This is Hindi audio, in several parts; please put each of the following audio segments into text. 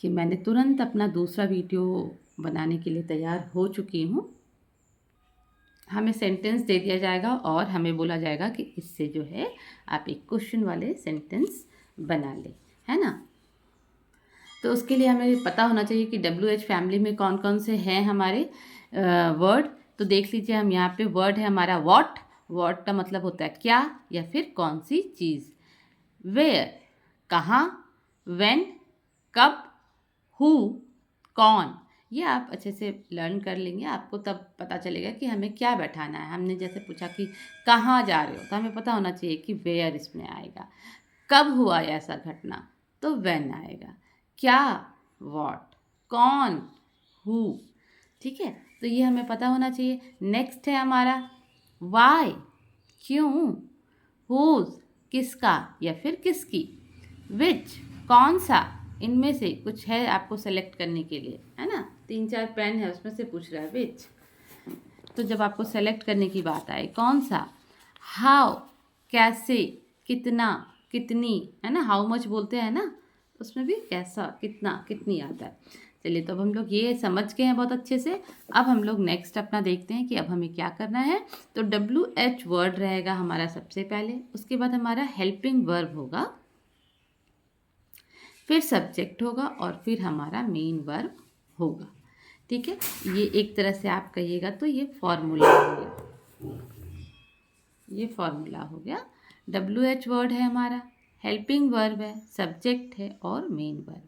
कि मैंने तुरंत अपना दूसरा वीडियो बनाने के लिए तैयार हो चुकी हूँ। हमें सेंटेंस दे दिया जाएगा और हमें बोला जाएगा कि इससे जो है आप एक क्वेश्चन वाले सेंटेंस बना लें, है ना। तो उसके लिए हमें पता होना चाहिए कि WH फैमिली में कौन कौन से हैं हमारे वर्ड। तो देख लीजिए, हम यहाँ पे वर्ड है हमारा वॉट। वॉट का मतलब होता है क्या या फिर कौन सी चीज़। वेयर कहाँ, व्हेन कब, हु कौन। ये आप अच्छे से लर्न कर लेंगे, आपको तब पता चलेगा कि हमें क्या बैठाना है। हमने जैसे पूछा कि कहाँ जा रहे हो, तो हमें पता होना चाहिए कि वेयर इसमें आएगा। कब हुआ ऐसा घटना, तो व्हेन आएगा। क्या, व्हाट। कौन, हु। ठीक है, तो ये हमें पता होना चाहिए। नेक्स्ट है हमारा वाई, क्यों। हुज, किसका या फिर किसकी। विच, कौन सा। इनमें से कुछ है आपको सेलेक्ट करने के लिए, है ना। 3-4 पेन है, उसमें से पूछ रहा है विच। तो जब आपको सेलेक्ट करने की बात आए, कौन सा। हाउ, कैसे, कितना, कितनी, है ना। हाउ मच बोलते हैं ना, उसमें भी कैसा, कितना, कितनी आता है। चलिए, तो अब हम लोग ये समझ गए हैं बहुत अच्छे से। अब हम लोग नेक्स्ट अपना देखते हैं कि अब हमें क्या करना है। तो WH वर्ड रहेगा हमारा सबसे पहले, उसके बाद हमारा हेल्पिंग वर्ब होगा, फिर सब्जेक्ट होगा और फिर हमारा मेन वर्ब होगा। ठीक है, ये एक तरह से आप कहिएगा तो ये फॉर्मूला हो गया। ये फॉर्मूला हो गया। WH वर्ड है हमारा, हेल्पिंग वर्ब है, सब्जेक्ट है और main verb.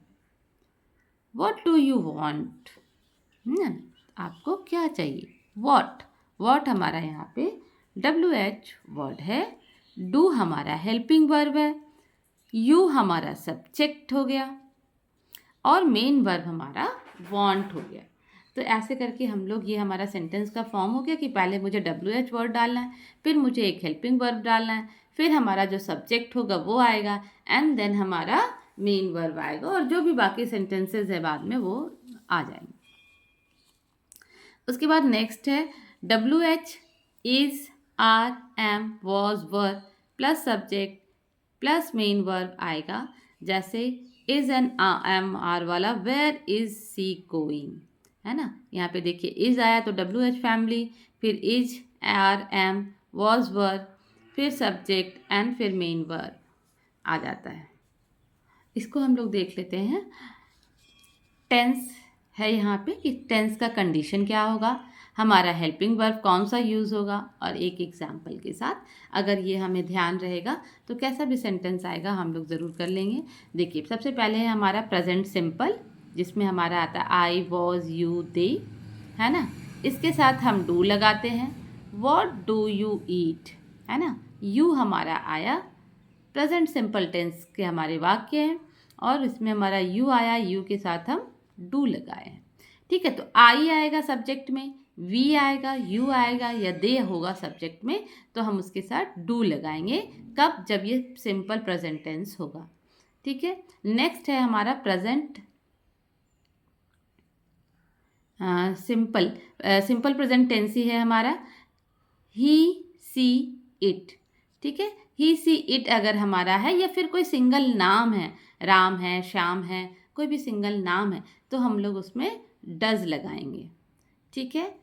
What do you want, आपको क्या चाहिए। व्हाट, व्हाट हमारा यहाँ पे WH वर्ड है। डू हमारा हेल्पिंग वर्ब है। यू हमारा सब्जेक्ट हो गया और मेन वर्ब हमारा वांट हो गया। तो ऐसे करके हम लोग, ये हमारा सेंटेंस का फॉर्म हो गया कि पहले मुझे WH वर्ड डालना है, फिर मुझे एक हेल्पिंग वर्ब डालना है, फिर हमारा जो सब्जेक्ट होगा वो आएगा, एंड देन हमारा मेन वर्ब आएगा, और जो भी बाकी सेंटेंसेस है बाद में वो आ जाएंगे। उसके बाद नेक्स्ट है WH is, are, am, was, were plus subject plus main verb आएगा। जैसे इज एन एम आर वाला वेयर इज सी गोइंग, है ना। यहाँ पे देखिए इज आया तो WH फैमिली, फिर is, are, am, was, were, फिर सब्जेक्ट एंड फिर मेन वर्ब आ जाता है। इसको हम लोग देख लेते हैं। टेंस है यहाँ पे कि टेंस का कंडीशन क्या होगा, हमारा हेल्पिंग वर्ब कौन सा यूज़ होगा, और एक एग्जाम्पल के साथ अगर ये हमें ध्यान रहेगा तो कैसा भी सेंटेंस आएगा हम लोग ज़रूर कर लेंगे। देखिए, सबसे पहले है हमारा प्रेजेंट सिंपल, जिसमें हमारा आता है आई, वॉज, यू, दे, है ना। इसके साथ हम डू लगाते हैं। व्हाट डू यू ईट, है ना। यू हमारा आया, प्रेजेंट सिंपल टेंस के हमारे वाक्य हैं और इसमें हमारा यू आया, यू के साथ हम डू लगाए हैं। ठीक है, तो आई आएगा सब्जेक्ट में, वी आएगा, यू आएगा या दे होगा सब्जेक्ट में, तो हम उसके साथ डू लगाएंगे। कब, जब ये सिंपल प्रेजेंट टेंस होगा। ठीक है, नेक्स्ट है हमारा present simple simple present tense ही है हमारा ही, सी, इट। ठीक है, ही, सी, इट अगर हमारा है या फिर कोई सिंगल नाम है, राम है, श्याम है, कोई भी सिंगल नाम है, तो हम लोग उसमें डज लगाएंगे। ठीक है,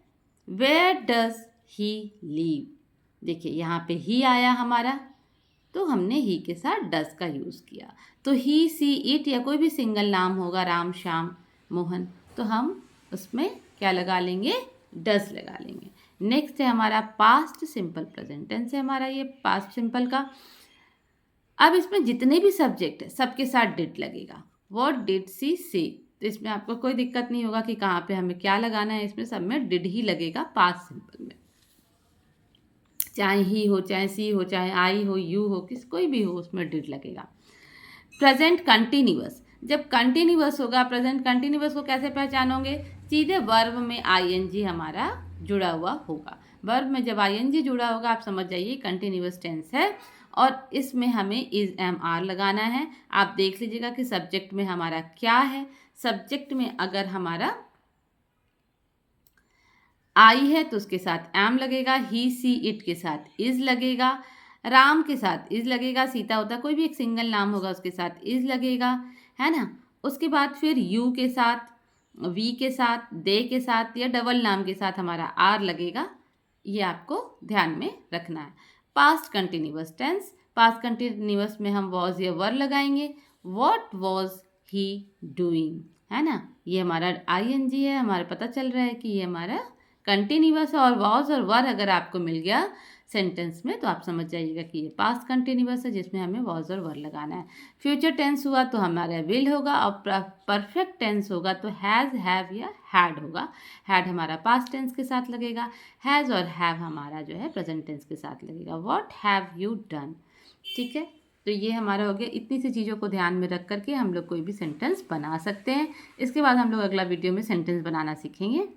वेयर डज ही लीव। देखिए यहाँ पे ही आया हमारा, तो हमने ही के साथ डज का यूज़ किया। तो ही, सी, इट या कोई भी सिंगल नाम होगा, राम, श्याम, मोहन, तो हम उसमें क्या लगा लेंगे, डज लगा लेंगे। नेक्स्ट है हमारा पास्ट सिंपल प्रेजेंट टेंस है हमारा, ये पास्ट सिंपल का। अब इसमें जितने भी सब्जेक्ट है सबके साथ डिड लगेगा। व्हाट डिड सी से, तो इसमें आपको कोई दिक्कत नहीं होगा कि कहाँ पे हमें क्या लगाना है, इसमें सब में डिड ही लगेगा पास्ट सिंपल में। चाहे ही हो, चाहे सी हो, चाहे आई हो, यू हो, कोई भी हो, उसमें डिड लगेगा। प्रेजेंट कंटिन्यूअस, जब कंटिन्यूअस होगा, प्रेजेंट कंटिन्यूअस को कैसे पहचानोगे, सीधे वर्ब में आईएनजी हमारा जुड़ा हुआ होगा। वर्ब में जब आईएनजी जुड़ा होगा आप समझ जाइए कंटिन्यूअस टेंस है, और इसमें हमें इज, एम, आर लगाना है। आप देख लीजिएगा कि सब्जेक्ट में हमारा क्या है। सब्जेक्ट में अगर हमारा आई है तो उसके साथ एम लगेगा, ही, सी, इट के साथ इज लगेगा, राम के साथ इज लगेगा, सीता होता कोई भी एक सिंगल नाम होगा उसके साथ इज लगेगा, है ना। उसके बाद फिर यू के साथ, वी के साथ, दे के साथ या डबल नाम के साथ हमारा आर लगेगा, ये आपको ध्यान में रखना है। Past continuous tense, past continuous में हम वॉज या वर लगाएंगे। व्हाट वॉज ही डूइंग, है ना, ये हमारा आईएनजी है, हमारा पता चल रहा है कि ये हमारा कंटिन्यूअस है। और वॉज और वर अगर आपको मिल गया सेंटेंस में तो आप समझ जाइएगा कि ये पास्ट कंटिन्यूअस है जिसमें हमें वॉज और वर लगाना है। फ्यूचर टेंस हुआ तो हमारा विल होगा, और परफेक्ट टेंस होगा तो हैज़, हैव या हैड होगा। हैड हमारा पास्ट टेंस के साथ लगेगा, हैज़ और हैव हमारा जो है प्रेजेंट टेंस के साथ लगेगा। व्हाट हैव यू डन, ठीक है। तो ये हमारा हो गया। इतनी सी चीज़ों को ध्यान में रख करके हम लोग कोई भी सेंटेंस बना सकते हैं। इसके बाद हम लोग अगला वीडियो में सेंटेंस बनाना सीखेंगे।